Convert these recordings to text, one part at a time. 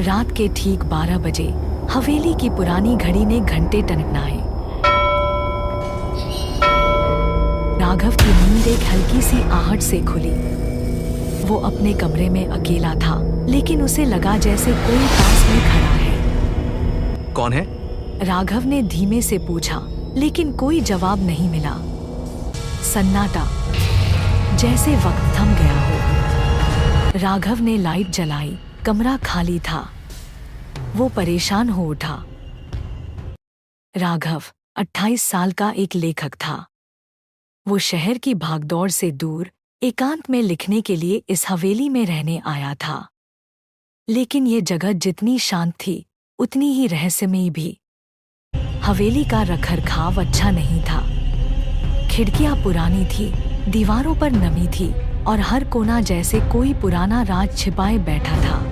रात के ठीक 12 बजे हवेली की पुरानी घड़ी ने घंटे टनटनाए। राघव की नींद एक हल्की सी आहट से खुली। वो अपने कमरे में अकेला था, लेकिन उसे लगा जैसे कोई पास में खड़ा है। कौन है? राघव ने धीमे से पूछा, लेकिन कोई जवाब नहीं मिला। सन्नाटा, जैसे वक्त थम गया हो। राघव ने लाइट जलाई। कमरा खाली था। वो परेशान हो उठा। राघव 28 साल का एक लेखक था। वो शहर की भागदौड़ से दूर एकांत में लिखने के लिए इस हवेली में रहने आया था। लेकिन ये जगह जितनी शांत थी, उतनी ही रहस्यमयी भी। हवेली का रखरखाव अच्छा नहीं था। खिड़कियां पुरानी थी, दीवारों पर नमी थी और हर कोना जैसे कोई पुराना राज छिपाए बैठा था।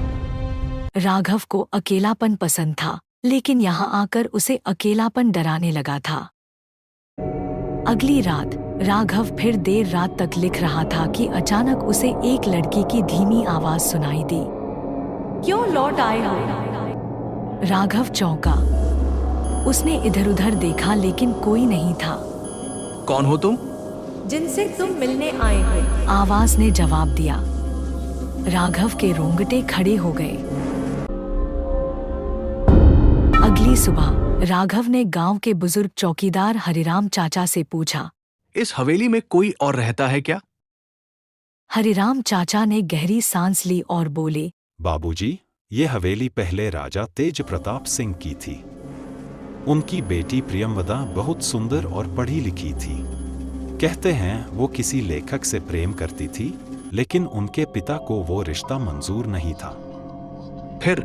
राघव को अकेलापन पसंद था, लेकिन यहाँ आकर उसे अकेलापन डराने लगा था। अगली रात राघव फिर देर रात तक लिख रहा था कि अचानक उसे एक लड़की की धीमी आवाज सुनाई दी। क्यों लौट आए हो? राघव चौंका। उसने इधर-उधर देखा, लेकिन कोई नहीं था। कौन हो तुम? जिनसे तुम मिलने आए हो, आवाज ने जवाब दिया। राघव के रोंगटे खड़े हो गए। अगली सुबह राघव ने गांव के बुजुर्ग चौकीदार हरिराम चाचा से पूछा, इस हवेली में कोई और रहता है क्या? हरिराम चाचा ने गहरी सांस ली और बोले, बाबूजी, ये हवेली पहले राजा तेज प्रताप सिंह की थी। उनकी बेटी प्रियमवदा बहुत सुंदर और पढ़ी लिखी थी। कहते हैं वो किसी लेखक से प्रेम करती थी, लेकिन उनके पिता को वो रिश्ता मंजूर नहीं था। फिर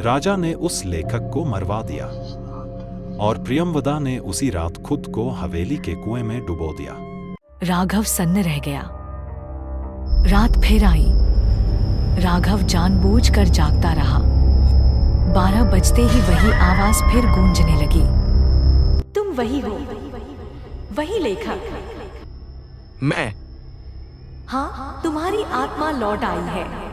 राजा ने उस लेखक को मरवा दिया और प्रियमवदा ने उसी रात खुद को हवेली के कुएं में डुबो दिया। राघव सन्न रह गया। रात फिर आई। राघव जानबूझकर जागता रहा। 12 बजते ही वही आवाज फिर गूंजने लगी। तुम वही हो, वही लेखक? मैं? हाँ, तुम्हारी आत्मा लौट आई है,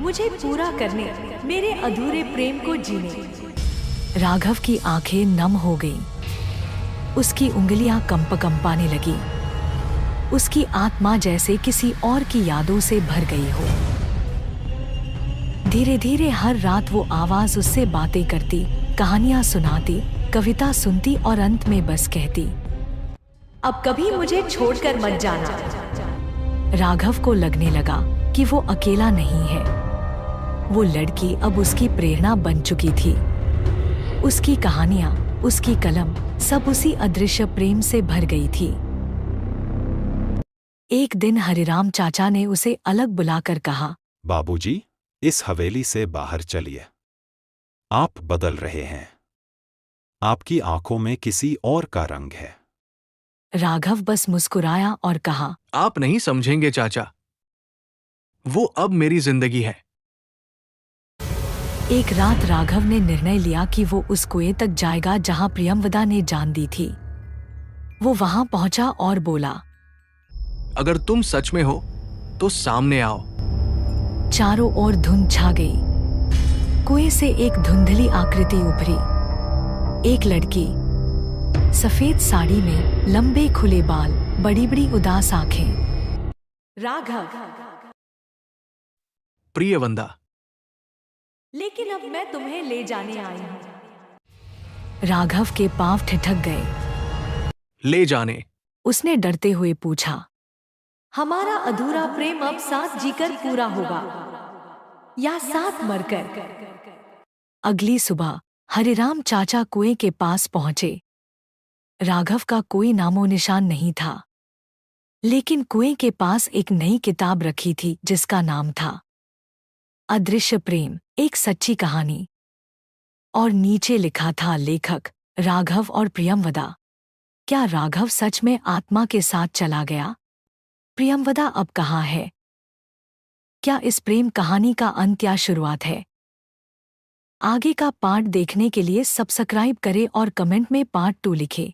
मुझे पूरा करने, मेरे अधूरे प्रेम को जीने। राघव की आंखें नम हो गईं। उसकी उंगलियां कंपाने लगी। उसकी आत्मा जैसे किसी और की यादों से भर गई हो। धीरे धीरे हर रात वो आवाज उससे बातें करती, कहानियां सुनाती, कविता सुनती और अंत में बस कहती, अब कभी मुझे छोड़कर मत जाना। राघव को लगने लगा कि वो अकेला नहीं है। वो लड़की अब उसकी प्रेरणा बन चुकी थी। उसकी कहानियां, उसकी कलम, सब उसी अदृश्य प्रेम से भर गई थी। एक दिन हरिराम चाचा ने उसे अलग बुलाकर कहा, बाबूजी, इस हवेली से बाहर चलिए। आप बदल रहे हैं। आपकी आंखों में किसी और का रंग है। राघव बस मुस्कुराया और कहा, आप नहीं समझेंगे चाचा, वो अब मेरी जिंदगी है। एक रात राघव ने निर्णय लिया कि वो उस कुएं तक जाएगा जहां प्रियमवदा ने जान दी थी। वो वहां पहुंचा और बोला, अगर तुम सच में हो तो सामने आओ। चारों ओर धुंध छा गई। कुएं से एक धुंधली आकृति उभरी। एक लड़की, सफेद साड़ी में, लंबे खुले बाल, बड़ी बड़ी उदास आंखें। राघव, प्रियवंदा। लेकिन अब मैं तुम्हें ले जाने आई हूं। राघव के पांव ठिठक गए। ले जाने? उसने डरते हुए पूछा, हमारा अधूरा प्रेम अब साथ जीकर पूरा होगा या साथ मरकर? अगली सुबह हरिराम चाचा कुएं के पास पहुंचे। राघव का कोई नामो निशान नहीं था, लेकिन कुएं के पास एक नई किताब रखी थी जिसका नाम था अदृश्य प्रेम, एक सच्ची कहानी। और नीचे लिखा था, लेखक राघव और प्रियमवदा। क्या राघव सच में आत्मा के साथ चला गया? प्रियमवदा अब कहाँ है? क्या इस प्रेम कहानी का अंत या शुरुआत है? आगे का पार्ट देखने के लिए सब्सक्राइब करें और कमेंट में पार्ट 2 लिखें।